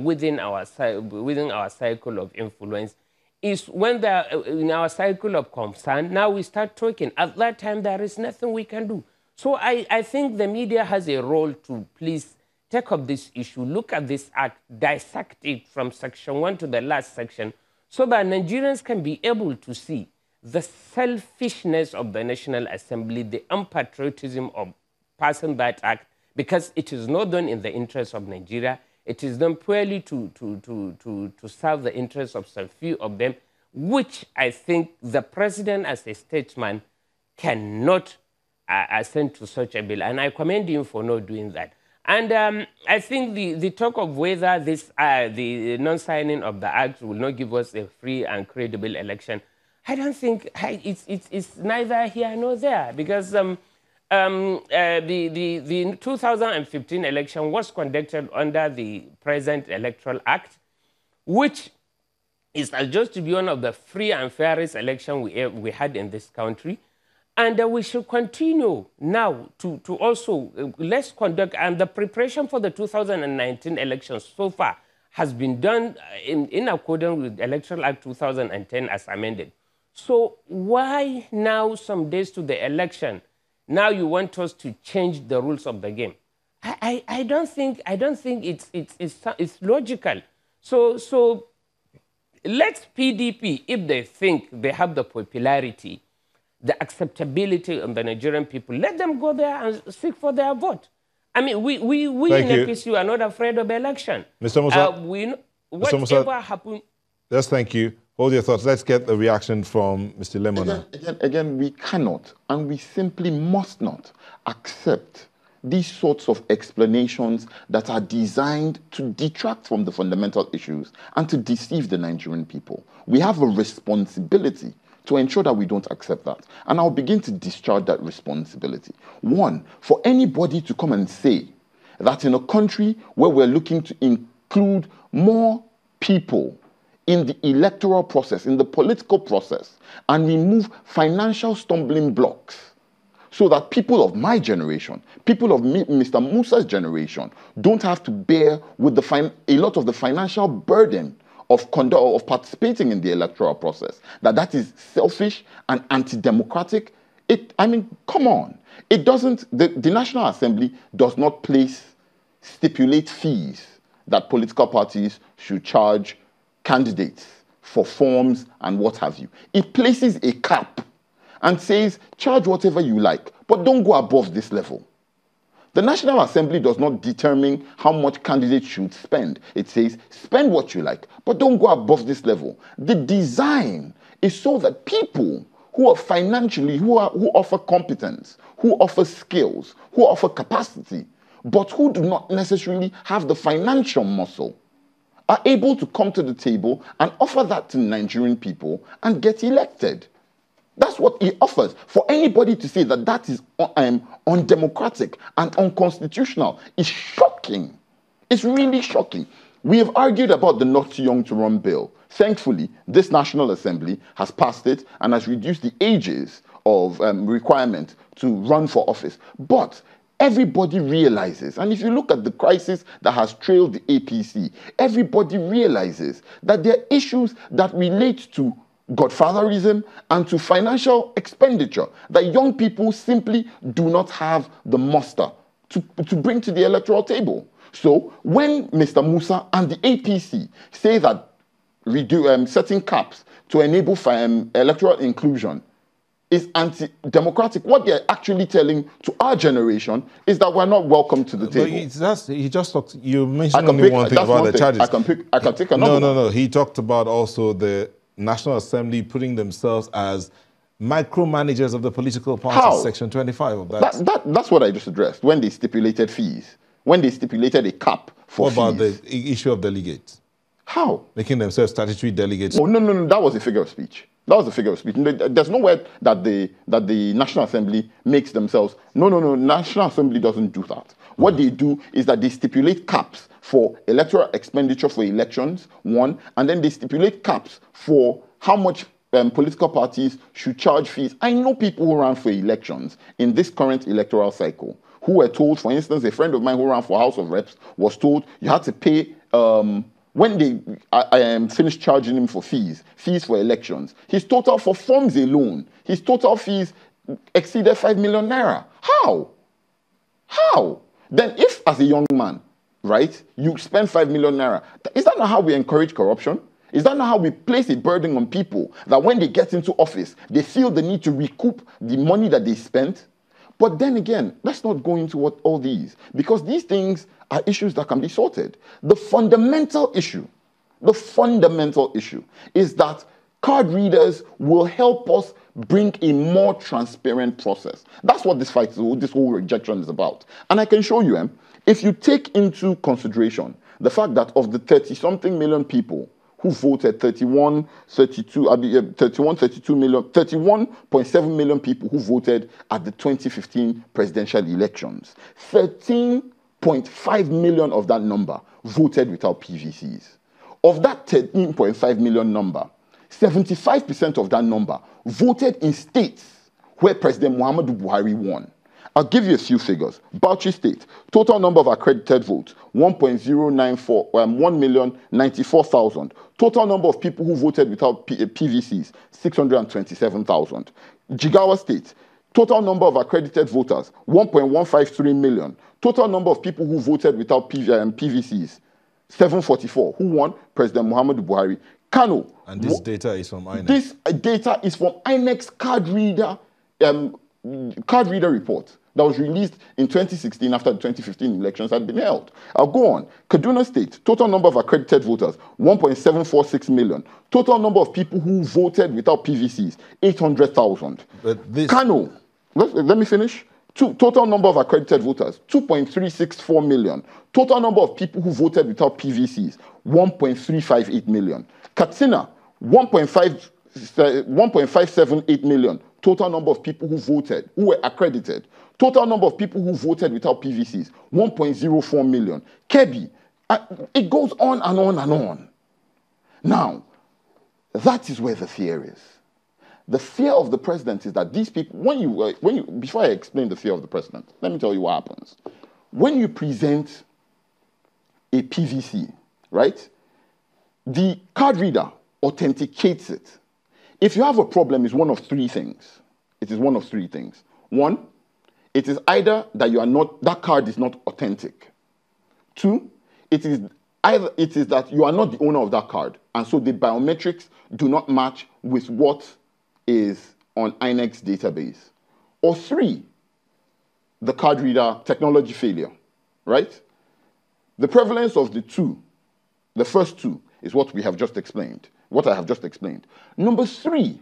within our cycle of influence is when they're in our cycle of concern. Now we start talking. At that time, there is nothing we can do. So I think the media has a role to please take up this issue, look at this act, dissect it from section 1 to the last section, so that Nigerians can be able to see the selfishness of the National Assembly, the unpatriotism of passing that act, because it is not done in the interest of Nigeria. It is done purely to serve the interests of some few of them, which I think the president as a statesman cannot assent to such a bill. And I commend him for not doing that. And I think the talk of whether this the non-signing of the act will not give us a free and credible election, I don't think it's neither here nor there, because the 2015 election was conducted under the present Electoral Act, which is just to be one of the free and fairest elections we had in this country. And we should continue now to also, let's conduct, and the preparation for the 2019 elections so far has been done in accordance with Electoral Act 2010 as amended. So why now, some days to the election, now you want us to change the rules of the game? I don't think it's logical. So let PDP, if they think they have the popularity, the acceptability of the Nigerian people, let them go there and seek for their vote. I mean, we in APC are not afraid of election. Mr. Musa, whatever happens. Yes, thank you. Hold your thoughts. Let's get the reaction from Mr. Lemona. Again, we cannot and we simply must not accept these sorts of explanations that are designed to detract from the fundamental issues and to deceive the Nigerian people. We have a responsibility to ensure that we don't accept that. And I'll begin to discharge that responsibility. One, for anybody to come and say that in a country where we're looking to include more people in the electoral process, in the political process, and remove financial stumbling blocks so that people of my generation, people of Mr. Musa's generation, don't have to bear with a lot of the financial burden of participating in the electoral process, that is selfish and anti-democratic. I mean, come on. It doesn't, the National Assembly does not stipulate fees that political parties should charge candidates for forms and what have you. It places a cap and says, charge whatever you like, but don't go above this level. The National Assembly does not determine how much candidates should spend. It says, spend what you like, but don't go above this level. The design is so that people who are financially, who offer competence, who offer skills, who offer capacity, but who do not necessarily have the financial muscle, are able to come to the table and offer that to Nigerian people and get elected. That's what it offers. For anybody to say that that is undemocratic and unconstitutional is shocking. It's really shocking. We have argued about the Not Too Young to Run bill. Thankfully, this National Assembly has passed it and has reduced the ages of requirement to run for office. But everybody realizes, and if you look at the crisis that has trailed the APC, everybody realizes that there are issues that relate to godfatherism and to financial expenditure that young people simply do not have the muster to bring to the electoral table. So when Mr. Musa and the APC say that setting caps to enable electoral inclusion is anti-democratic, what they're actually telling to our generation is that we're not welcome to the table. He just talked, you mentioned only one thing about the charges. I can take another. No. He talked about also the National Assembly putting themselves as micromanagers of the political party. How? Section 25 of that. That's what I just addressed, when they stipulated fees, when they stipulated a cap for fees. What about the issue of delegates? How? Making themselves statutory delegates. Oh, no, that was a figure of speech. That was a figure of speech. There's nowhere that the National Assembly makes themselves. No, National Assembly doesn't do that. What they do is that they stipulate caps for electoral expenditure for elections, one, and then they stipulate caps for how much political parties should charge fees. I know people who ran for elections in this current electoral cycle who were told, for instance, a friend of mine who ran for House of Reps was told you had to pay when I finished charging him for fees for elections, his total for forms alone, his total fees exceeded 5 million naira. How? How? Then if, as a young man, right, you spend 5 million naira, is that not how we encourage corruption? Is that not how we place a burden on people that when they get into office, they feel the need to recoup the money that they spent? But then again, let's not go into all these, because these things are issues that can be sorted. The fundamental issue is that card readers will help us bring a more transparent process. That's what this fight, this whole rejection is about. And I can show you, if you take into consideration the fact that of the 30-something million people who voted, 31.7 million people who voted at the 2015 presidential elections, 13.5 million of that number voted without PVCs. Of that 13.5 million number, 75% of that number voted in states where President Muhammadu Buhari won. I'll give you a few figures. Bauchi State, total number of accredited votes, 1,094,000. Total number of people who voted without PVCs, 627,000. Jigawa State, total number of accredited voters, 1.153 million. Total number of people who voted without PVCs, 744. Who won? President Muhammadu Buhari. Kano. And this data is from INEC. This data is from INEC's card reader report that was released in 2016 after the 2015 elections had been held. I'll go on. Kaduna State, total number of accredited voters, 1.746 million. Total number of people who voted without PVCs, 800,000. Kano, let me finish. Total number of accredited voters, 2.364 million. Total number of people who voted without PVCs, 1.358 million. Katsina, 1.578 million. Total number of people who voted, who were accredited. Total number of people who voted without PVCs, 1.04 million. Kebbi, it goes on and on and on. Now, that is where the fear is. The fear of the president is that these people, before I explain the fear of the president, let me tell you what happens. When you present a PVC, right, the card reader authenticates it. If you have a problem, it's one of three things. It is one of three things. One, it is either that that card is not authentic. Two, it is that you are not the owner of that card, and so the biometrics do not match with what is on INEC's database. Or three, the card reader technology failure, right? The prevalence of the first two, is what we have just explained, what I have just explained. Number three